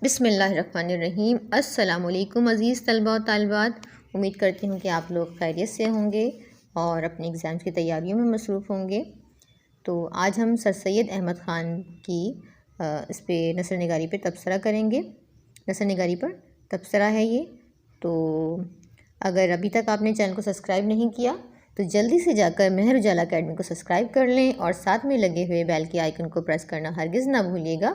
بسم اللہ الرحمن الرحیم۔ السلام علیکم عزیز طلبہ و طالبات، امید کرتی ہوں کہ آپ لوگ خیریت سے ہوں گے اور اپنے ایگزامس کی تیاریوں میں مصروف ہوں گے۔ تو آج ہم سر سید احمد خان کی اس پہ نثر نگاری پہ تبصرہ کریں گے۔ نثر نگاری پر تبصرہ ہے یہ۔ تو اگر ابھی تک آپ نے چینل کو سبسکرائب نہیں کیا تو جلدی سے جا کر مہر اجالا اکیڈمی کو سبسکرائب کر لیں اور ساتھ میں لگے ہوئے بیل کے آئیکن کو پریس کرنا ہرگز نہ بھولیے گا،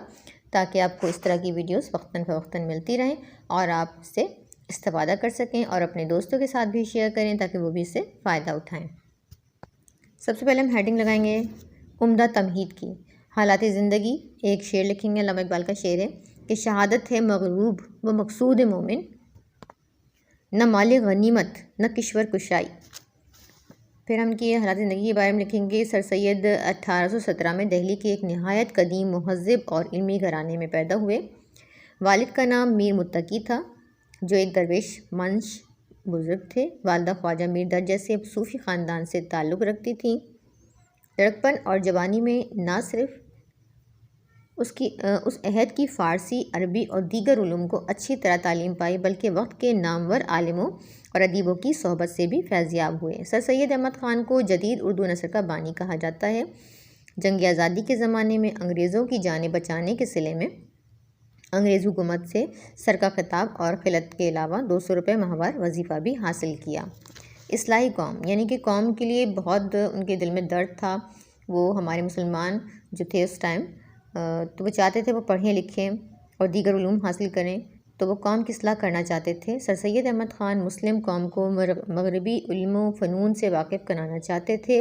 تاکہ آپ کو اس طرح کی ویڈیوز وقتاً فوقتاً ملتی رہیں اور آپ اس سے استفادہ کر سکیں اور اپنے دوستوں کے ساتھ بھی شیئر کریں تاکہ وہ بھی اس سے فائدہ اٹھائیں۔ سب سے پہلے ہم ہیڈنگ لگائیں گے عمدہ تمہید کی۔ حالات زندگی، ایک شعر لکھیں گے، علامہ اقبال کا شعر ہے کہ شہادت ہے مغروب و مقصود مومن، نہ مال غنیمت نہ کشور کشائی۔ پھر ہم کی حالات زندگی کے بارے میں لکھیں گے، سر سید 1817 میں دہلی کے ایک نہایت قدیم مہذب اور علمی گھرانے میں پیدا ہوئے۔ والد کا نام میر متقی تھا جو ایک درویش منش بزرگ تھے۔ والدہ خواجہ میر درجہ سے صوفی خاندان سے تعلق رکھتی تھیں۔ لڑکپن اور جوانی میں نہ صرف اس عہد کی فارسی، عربی اور دیگر علوم کو اچھی طرح تعلیم پائی، بلکہ وقت کے نامور عالموں اور ادیبوں کی صحبت سے بھی فیض یاب ہوئے۔ سر سید احمد خان کو جدید اردو نثر کا بانی کہا جاتا ہے۔ جنگ آزادی کے زمانے میں انگریزوں کی جانیں بچانے کے صلے میں انگریز حکومت سے سر کا خطاب اور خلعت کے علاوہ 200 روپے ماہوار وظیفہ بھی حاصل کیا۔ اصلاحی قوم، یعنی کہ قوم کے لیے بہت ان کے دل میں درد تھا۔ وہ ہمارے مسلمان جو تھے اس ٹائم، تو وہ چاہتے تھے وہ پڑھیں لکھیں اور دیگر علوم حاصل کریں، تو وہ قوم کی اصلاح کرنا چاہتے تھے۔ سر سید احمد خان مسلم قوم کو مغربی علم و فنون سے واقف کرانا چاہتے تھے،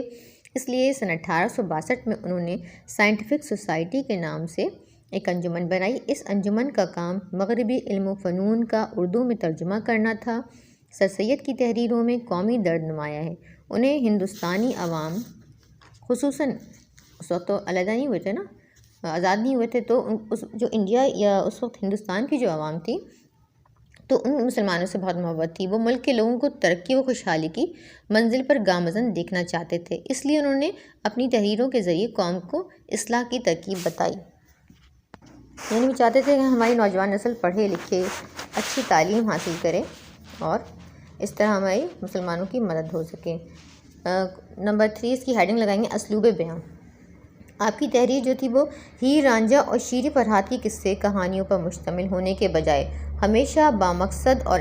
اس لیے سن 1862 میں انہوں نے سائنٹیفک سوسائٹی کے نام سے ایک انجمن بنائی۔ اس انجمن کا کام مغربی علم و فنون کا اردو میں ترجمہ کرنا تھا۔ سر سید کی تحریروں میں قومی درد نمایاں ہے۔ انہیں ہندوستانی عوام، خصوصاً اس وقت تو علیحدہ نہیں ہوئے تھے نا، آزاد نہیں ہوئے تھے، تو جو انڈیا یا اس وقت ہندوستان کی جو عوام تھی تو ان مسلمانوں سے بہت محبت تھی۔ وہ ملک کے لوگوں کو ترقی و خوشحالی کی منزل پر گامزن دیکھنا چاہتے تھے، اس لیے انہوں نے اپنی تحریروں کے ذریعے قوم کو اصلاح کی ترکیب بتائی۔ یعنی وہ چاہتے تھے کہ ہماری نوجوان نسل پڑھے لکھے، اچھی تعلیم حاصل کرے اور اس طرح ہماری مسلمانوں کی مدد ہو سکے۔ نمبر 3 اس کی ہیڈنگ لگائیں گے اسلوب بیان۔ آپ کی تحریر جو تھی وہ ہیر رانجھا اور شیریں فرحات کی قصے کہانیوں پر مشتمل ہونے کے بجائے ہمیشہ بامقصد اور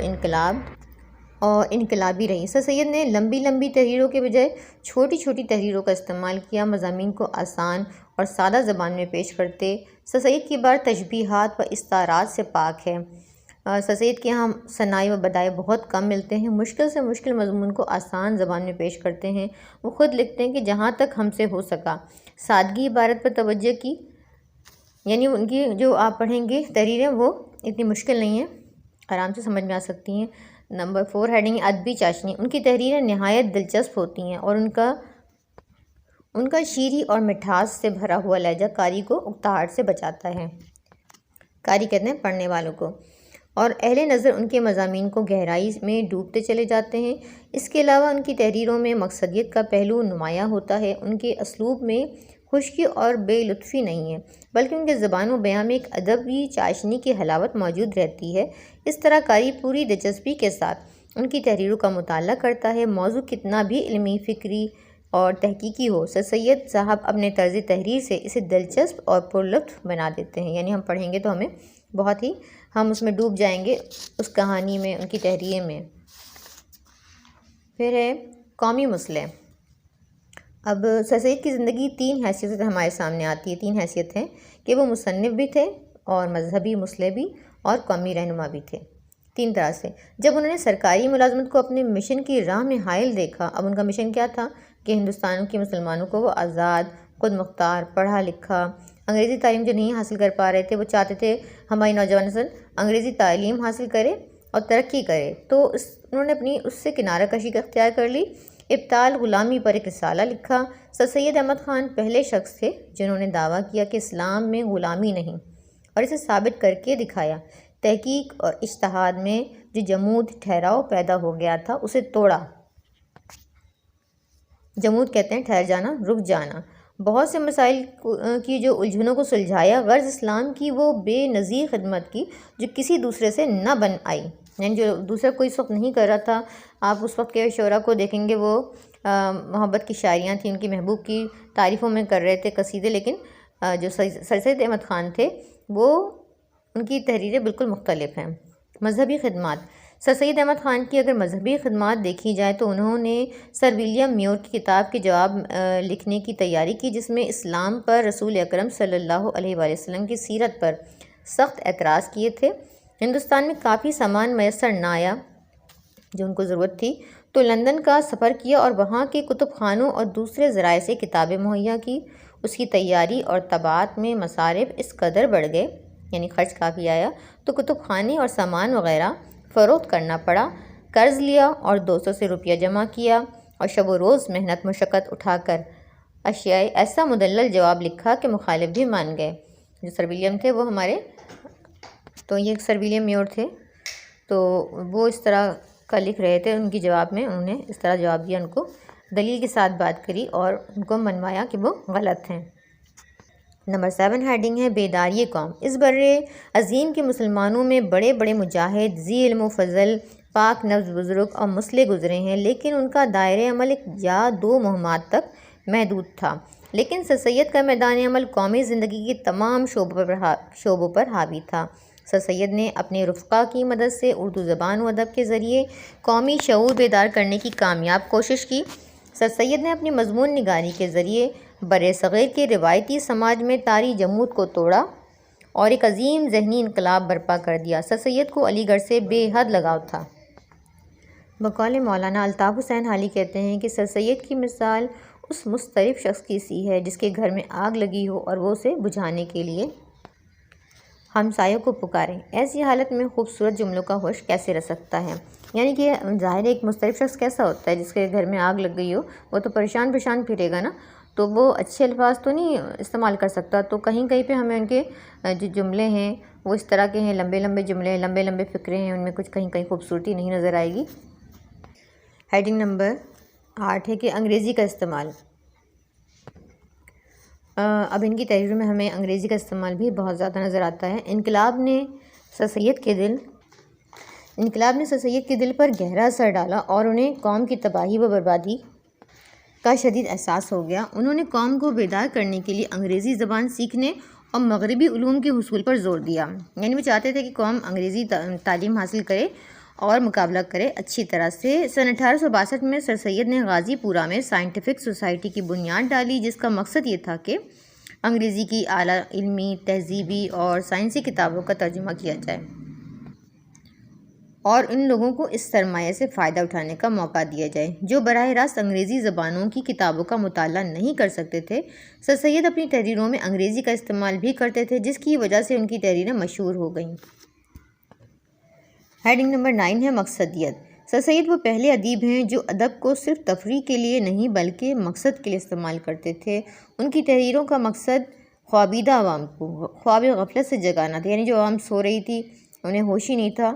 انقلابی رہی۔ سر سید نے لمبی تحریروں کے بجائے چھوٹی چھوٹی تحریروں کا استعمال کیا، مضامین کو آسان اور سادہ زبان میں پیش کرتے۔ سر سید کی بات تشبیہات و استعارات سے پاک ہے۔ سر سید کے یہاں ثنائی و بدائع بہت کم ملتے ہیں، مشکل سے مشکل مضمون کو آسان زبان میں پیش کرتے ہیں۔ وہ خود لکھتے ہیں کہ جہاں تک ہم سے ہو سکا سادگی عبارت پر توجہ کی، یعنی ان کی جو آپ پڑھیں گے تحریریں وہ اتنی مشکل نہیں ہیں، آرام سے سمجھ میں آ سکتی ہیں۔ نمبر 4 ہیڈنگ ادبی چاشنی۔ ان کی تحریریں نہایت دلچسپ ہوتی ہیں اور ان کا شیریں اور مٹھاس سے بھرا ہوا لہجہ قاری کو اکتاہٹ سے بچاتا ہے۔ قاری کہتے ہیں پڑھنے والوں کو، اور اہل نظر ان کے مضامین کو گہرائی میں ڈوبتے چلے جاتے ہیں۔ اس کے علاوہ ان کی تحریروں میں مقصدیت کا پہلو نمایاں ہوتا ہے۔ ان کے اسلوب میں خشکی اور بے لطفی نہیں ہے، بلکہ ان کے زبان و بیان میں ایک ادبی چاشنی کی حلاوت موجود رہتی ہے۔ اس طرح قاری پوری دلچسپی کے ساتھ ان کی تحریروں کا مطالعہ کرتا ہے، موضوع کتنا بھی علمی، فکری اور تحقیقی ہو۔ سر سید صاحب اپنے طرز تحریر سے اسے دلچسپ اور پرلطف بنا دیتے ہیں، یعنی ہم پڑھیں گے تو ہم اس میں ڈوب جائیں گے، اس کہانی میں، ان کی تحریر میں۔ پھر ہے قومی مسئلے۔ اب سر سید کی زندگی 3 حیثیت سے ہمارے سامنے آتی ہے۔ 3 حیثیت ہیں کہ وہ مصنف بھی تھے اور مذہبی مسلح بھی اور قومی رہنما بھی تھے، 3 طرح سے۔ جب انہوں نے سرکاری ملازمت کو اپنے مشن کی راہ میں حائل دیکھا، اب ان کا مشن کیا تھا کہ ہندوستان کے مسلمانوں کو وہ آزاد، خود مختار، پڑھا لکھا، انگریزی تعلیم جو نہیں حاصل کر پا رہے تھے، وہ چاہتے تھے ہماری نوجوان نسل انگریزی تعلیم حاصل کرے اور ترقی کرے، تو انہوں نے اس سے کنارہ کشی اختیار کر لی۔ ابطال غلامی پر ایک رسالہ لکھا۔ سر سید احمد خان پہلے شخص تھے جنہوں نے دعویٰ کیا کہ اسلام میں غلامی نہیں، اور اسے ثابت کر کے دکھایا۔ تحقیق اور اجتہاد میں جو جمود ٹھہراؤ پیدا ہو گیا تھا اسے توڑا۔ جمود کہتے ہیں ٹھہر جانا، رک جانا، بہت سے مسائل کی جو الجھنوں کو سلجھایا، غرض اسلام کی وہ بے نظیر خدمت کی جو کسی دوسرے سے نہ بن آئی، یعنی جو دوسرا کوئی اس وقت نہیں کر رہا تھا۔ آپ اس وقت کے شعراء کو دیکھیں گے، وہ محبت کی شاعریاں تھیں، ان کی محبوب کی تعریفوں میں کر رہے تھے قصیدے، لیکن جو سر سید احمد خان تھے وہ ان کی تحریریں بالکل مختلف ہیں۔ مذہبی خدمات، سر سید احمد خان کی اگر مذہبی خدمات دیکھی جائے تو انہوں نے سر ولیم میور کی کتاب کے جواب لکھنے کی تیاری کی، جس میں اسلام پر رسول اکرم صلی اللہ علیہ وآلہ وسلم کی سیرت پر سخت اعتراض کیے تھے۔ ہندوستان میں کافی سامان میسر نہ آیا جو ان کو ضرورت تھی، تو لندن کا سفر کیا اور وہاں کے کتب خانوں اور دوسرے ذرائع سے کتابیں مہیا کی۔ اس کی تیاری اور طباعت میں مصارف اس قدر بڑھ گئے، یعنی خرچ کافی آیا، تو کتب خانے اور سامان وغیرہ فروخت کرنا پڑا۔ قرض لیا اور 200 سے روپیہ جمع کیا اور شب و روز محنت مشقت اٹھا کر اشیاء ایسا مدلل جواب لکھا کہ مخالف بھی مان گئے۔ جو سر ولیم تھے وہ ہمارے، تو یہ سر ولیم میور تھے، تو وہ اس طرح کا لکھ رہے تھے، ان کی جواب میں انہوں نے اس طرح جواب دیا، ان کو دلیل کے ساتھ بات کری اور ان کو منوایا کہ وہ غلط ہیں۔ نمبر 7 ہیڈنگ ہے بیداری قوم۔ اس بر عظیم کے مسلمانوں میں بڑے بڑے مجاہد، ذی علم و فضل، پاک نفس بزرگ اور مصلح گزرے ہیں، لیکن ان کا دائرۂ عمل 1 یا 2 مہمات تک محدود تھا۔ لیکن سر سید کا میدان عمل قومی زندگی کے تمام شعبوں پر حاوی تھا۔ سر سید نے اپنے رفقا کی مدد سے اردو زبان و ادب کے ذریعے قومی شعور بیدار کرنے کی کامیاب کوشش کی۔ سر سید نے اپنی مضمون نگاری کے ذریعے برصغیر کے روایتی سماج میں طاری جمود کو توڑا اور ایک عظیم ذہنی انقلاب برپا کر دیا۔ سر سید کو علی گڑھ سے بے حد لگاؤ تھا۔ بقول مولانا الطاف حسین حالی کہتے ہیں کہ سر سید کی مثال اس مضطرب شخص کی سی ہے جس کے گھر میں آگ لگی ہو اور وہ اسے بجھانے کے لیے ہمسایوں کو پکاریں۔ ایسی حالت میں خوبصورت جملوں کا ہوش کیسے رہ سکتا ہے؟ یعنی کہ ظاہر ہے ایک مضطرب شخص کیسا ہوتا ہے؟ جس کے گھر میں آگ لگ گئی ہو وہ تو پریشان پھرے گا نا، تو وہ اچھے الفاظ تو نہیں استعمال کر سکتا۔ تو کہیں کہیں پہ ہمیں ان کے جو جملے ہیں وہ اس طرح کے ہیں، لمبے لمبے جملے، لمبے لمبے فقرے ہیں، ان میں کچھ کہیں کہیں خوبصورتی نہیں نظر آئے گی۔ ہیڈنگ نمبر 8 ہے کہ انگریزی کا استعمال۔ اب ان کی تحریروں میں ہمیں انگریزی کا استعمال بھی بہت زیادہ نظر آتا ہے۔ انقلاب نے سر سید کے دل پر گہرا اثر ڈالا اور انہیں قوم کی تباہی و بربادی کا شدید احساس ہو گیا۔ انہوں نے قوم کو بیدار کرنے کے لیے انگریزی زبان سیکھنے اور مغربی علوم کے حصول پر زور دیا، یعنی وہ چاہتے تھے کہ قوم انگریزی تعلیم حاصل کرے اور مقابلہ کرے اچھی طرح سے۔ سن 1862 میں سر سید نے غازی پورہ میں سائنٹیفک سوسائٹی کی بنیاد ڈالی، جس کا مقصد یہ تھا کہ انگریزی کی اعلیٰ علمی، تہذیبی اور سائنسی کتابوں کا ترجمہ کیا جائے اور ان لوگوں کو اس سرمایہ سے فائدہ اٹھانے کا موقع دیا جائے جو براہ راست انگریزی زبانوں کی کتابوں کا مطالعہ نہیں کر سکتے تھے۔ سر سید اپنی تحریروں میں انگریزی کا استعمال بھی کرتے تھے، جس کی وجہ سے ان کی تحریریں مشہور ہو گئیں۔ ہیڈنگ نمبر 9 ہے مقصدیت۔ سر سید وہ پہلے ادیب ہیں جو ادب کو صرف تفریح کے لیے نہیں بلکہ مقصد کے لیے استعمال کرتے تھے۔ ان کی تحریروں کا مقصد خوابیدہ عوام کو خواب غفلت سے جگانا تھا، یعنی جو عوام سو رہی تھی، انہیں ہوش ہی نہیں تھا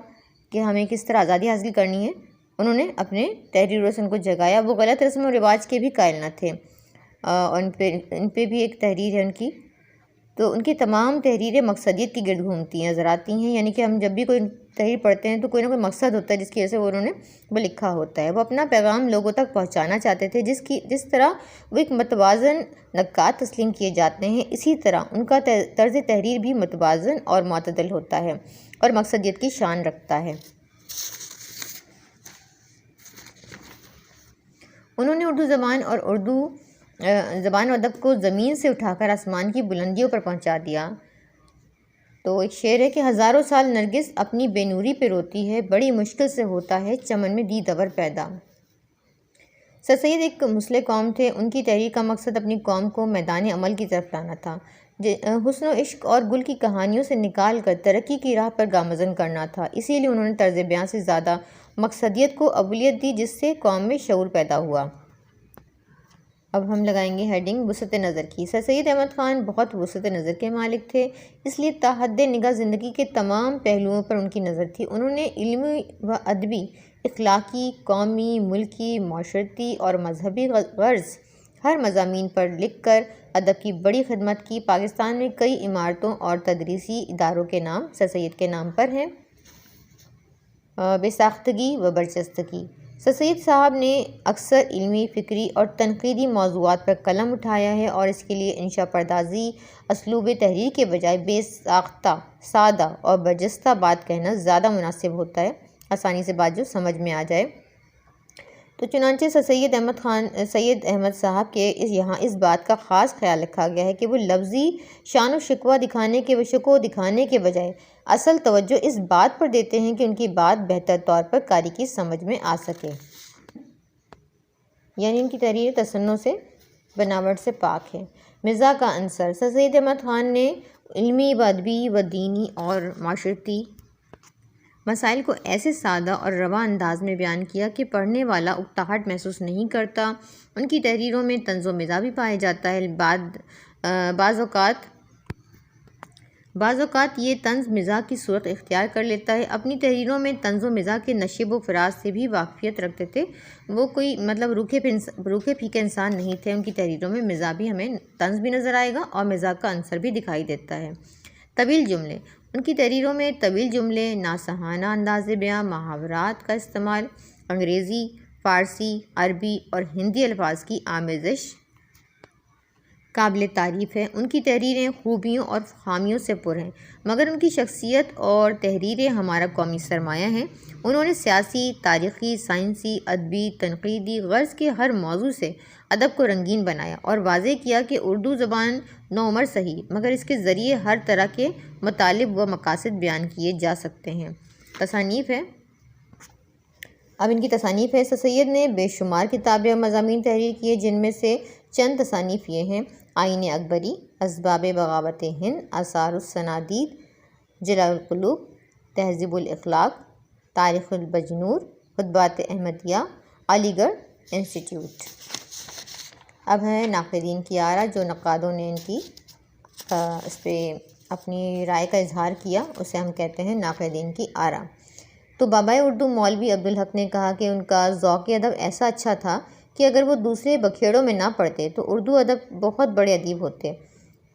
کہ ہمیں کس طرح آزادی حاصل کرنی ہے، انہوں نے اپنے تحریروں سے ان کو جگایا۔ وہ غلط رسم و رواج کے بھی قائل نہ تھے اور ان پہ بھی ایک تحریر ہے ان کی، تو ان کی تمام تحریریں مقصدیت کی گرد گھومتی ہیں، نظر آتی ہیں، یعنی کہ ہم جب بھی کوئی تحریر پڑھتے ہیں تو کوئی نہ کوئی مقصد ہوتا ہے جس کی وجہ سے انہوں نے وہ لکھا ہوتا ہے۔ وہ اپنا پیغام لوگوں تک پہنچانا چاہتے تھے، جس طرح وہ ایک متوازن نکات تسلیم کیے جاتے ہیں، اسی طرح ان کا طرز تحریر بھی متوازن اور معتدل ہوتا ہے اور مقصدیت کی شان رکھتا ہے۔ انہوں نے اردو زبان و ادب کو زمین سے اٹھا کر آسمان کی بلندیوں پر پہنچا دیا۔ تو ایک شعر ہے کہ ہزاروں سال نرگس اپنی بے نوری پہ روتی ہے، بڑی مشکل سے ہوتا ہے چمن میں دیدور پیدا۔ سر سید ایک مصلح قوم تھے۔ ان کی تحریر کا مقصد اپنی قوم کو میدان عمل کی طرف لانا تھا، حسن و عشق اور گل کی کہانیوں سے نکال کر ترقی کی راہ پر گامزن کرنا تھا۔ اسی لیے انہوں نے طرز بیان سے زیادہ مقصدیت کو اولویت دی، جس سے قوم میں شعور پیدا ہوا۔ اب ہم لگائیں گے ہیڈنگ وسعت نظر کی۔ سر سید احمد خان بہت وسعت نظر کے مالک تھے، اس لیے تا حد نگاہ زندگی کے تمام پہلوؤں پر ان کی نظر تھی۔ انہوں نے علمی و ادبی، اخلاقی، قومی، ملکی، معاشرتی اور مذہبی غرض ہر مضامین پر لکھ کر ادب کی بڑی خدمت کی۔ پاکستان میں کئی عمارتوں اور تدریسی اداروں کے نام سر سید کے نام پر ہیں۔ بے ساختگی و برجستگی: سر سید صاحب نے اکثر علمی، فکری اور تنقیدی موضوعات پر قلم اٹھایا ہے اور اس کے لیے انشا پردازی اسلوب تحریر کے بجائے بے ساختہ، سادہ اور برجستہ بات کہنا زیادہ مناسب ہوتا ہے، آسانی سے بات جو سمجھ میں آ جائے۔ تو چنانچہ سر سید احمد صاحب کے یہاں اس بات کا خاص خیال رکھا گیا ہے کہ وہ لفظی شان و شکوہ دکھانے کے بجائے اصل توجہ اس بات پر دیتے ہیں کہ ان کی بات بہتر طور پر قاری کی سمجھ میں آ سکے، یعنی ان کی تحریر تصنع سے، بناوٹ سے پاک ہے۔ مزاح کا عنصر: سر سید احمد خان نے علمی و ادبی و دینی اور معاشرتی مسائل کو ایسے سادہ اور رواں انداز میں بیان کیا کہ پڑھنے والا اکتاہٹ محسوس نہیں کرتا۔ ان کی تحریروں میں طنز و مزاح بھی پایا جاتا ہے۔ بعض اوقات یہ طنز مزاح کی صورت اختیار کر لیتا ہے۔ اپنی تحریروں میں طنز و مزاح کے نشیب و فراز سے بھی واقفیت رکھتے تھے۔ وہ کوئی روکھے پھیکے انسان نہیں تھے۔ ان کی تحریروں میں مزاح بھی، ہمیں طنز بھی نظر آئے گا اور مزاح کا عنصر بھی دکھائی دیتا ہے۔ طویل جملے: ان کی تحریروں میں طویل جملے، ناصحانہ انداز بیاں، محاورات کا استعمال، انگریزی، فارسی، عربی اور ہندی الفاظ کی آمیزش قابل تعریف ہے۔ ان کی تحریریں خوبیوں اور خامیوں سے پر ہیں، مگر ان کی شخصیت اور تحریریں ہمارا قومی سرمایہ ہیں۔ انہوں نے سیاسی، تاریخی، سائنسی، ادبی، تنقیدی غرض کے ہر موضوع سے ادب کو رنگین بنایا اور واضح کیا کہ اردو زبان نوعمر صحیح، مگر اس کے ذریعے ہر طرح کے مطالب و مقاصد بیان کیے جا سکتے ہیں۔ تصانیف ہے۔ اب ان کی تصانیف ہے۔ سر سید نے بے شمار کتابیں اور مضامین تحریر کیے، جن میں سے چند تصانیف یہ ہیں: آئین اکبری، اسباب بغاوت ہند، آثار الصنادید، جلاء القلوب، تہذیب الاخلاق، تاریخ البجنور، خطبات احمدیہ، علی گڑھ انسٹیٹیوٹ۔ اب ہے ناقدین کی آرا، جو نقادوں نے ان کی اس پہ اپنی رائے کا اظہار کیا، اسے ہم کہتے ہیں ناقدین کی آرا۔ تو بابائے اردو مولوی عبدالحق نے کہا کہ ان کا ذوق ادب ایسا اچھا تھا کہ اگر وہ دوسرے بکھیڑوں میں نہ پڑتے تو اردو ادب بہت بڑے ادیب ہوتے،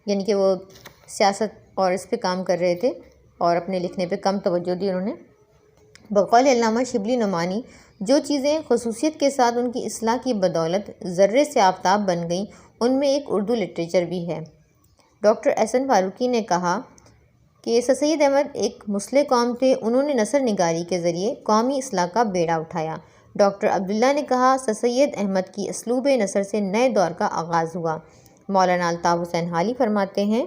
یعنی کہ وہ سیاست اور اس پہ کام کر رہے تھے اور اپنے لکھنے پہ کم توجہ دی انہوں نے۔ بقول علامہ شبلی نعمانی، جو چیزیں خصوصیت کے ساتھ ان کی اصلاح کی بدولت ذرے سے آفتاب بن گئیں، ان میں ایک اردو لٹریچر بھی ہے۔ ڈاکٹر احسن فاروقی نے کہا کہ سر سید احمد ایک مصلح قوم تھے، انہوں نے نثر نگاری کے ذریعے قومی اصلاح کا بیڑا اٹھایا۔ ڈاکٹر عبداللہ نے کہا، سر سید احمد کی اسلوب نثر سے نئے دور کا آغاز ہوا۔ مولانا الطاف حسین حالی فرماتے ہیں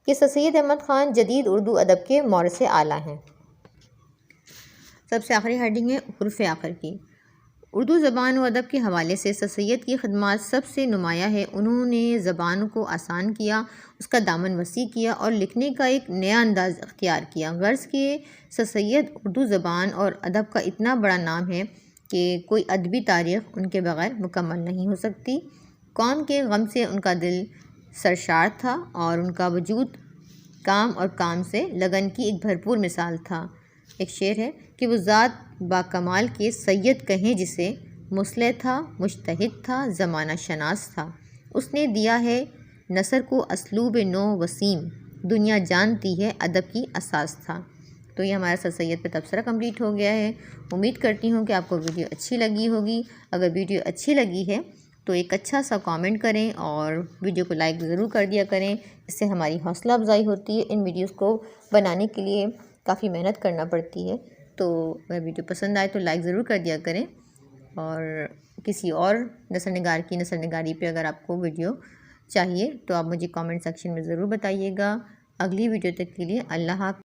کہ سر سید احمد خان جدید اردو ادب کے مورث اعلیٰ ہیں۔ سب سے آخری ہیڈنگ ہے حروف آخر کی۔ اردو زبان و ادب کے حوالے سے سر سید کی خدمات سب سے نمایاں ہے۔ انہوں نے زبان کو آسان کیا، اس کا دامن وسیع کیا اور لکھنے کا ایک نیا انداز اختیار کیا۔ غرض کہ سر سید اردو زبان اور ادب کا اتنا بڑا نام ہے کہ کوئی ادبی تاریخ ان کے بغیر مکمل نہیں ہو سکتی۔ قوم کے غم سے ان کا دل سرشار تھا اور ان کا وجود کام اور کام سے لگن کی ایک بھرپور مثال تھا۔ ایک شعر ہے کہ وہ ذات با کمال کے سید کہیں جسے، مصلح تھا، مجتہد تھا، زمانہ شناس تھا، اس نے دیا ہے نثر کو اسلوب نو وسیم، دنیا جانتی ہے ادب کی اساس تھا۔ تو یہ ہمارا سر سید پہ تبصرہ کمپلیٹ ہو گیا ہے۔ امید کرتی ہوں کہ آپ کو ویڈیو اچھی لگی ہوگی۔ اگر ویڈیو اچھی لگی ہے تو ایک اچھا سا کامنٹ کریں اور ویڈیو کو لائک ضرور کر دیا کریں، اس سے ہماری حوصلہ افزائی ہوتی ہے۔ ان ویڈیوز کو بنانے کے لیے کافی محنت کرنا پڑتی ہے، تو اگر ویڈیو پسند آئے تو لائک ضرور کر دیا کریں، اور کسی اور نثر نگاری پہ اگر آپ کو ویڈیو چاہیے تو آپ مجھے کامنٹ سیکشن میں ضرور بتائیے گا۔ اگلی ویڈیو تک کے لیے اللہ حافظ۔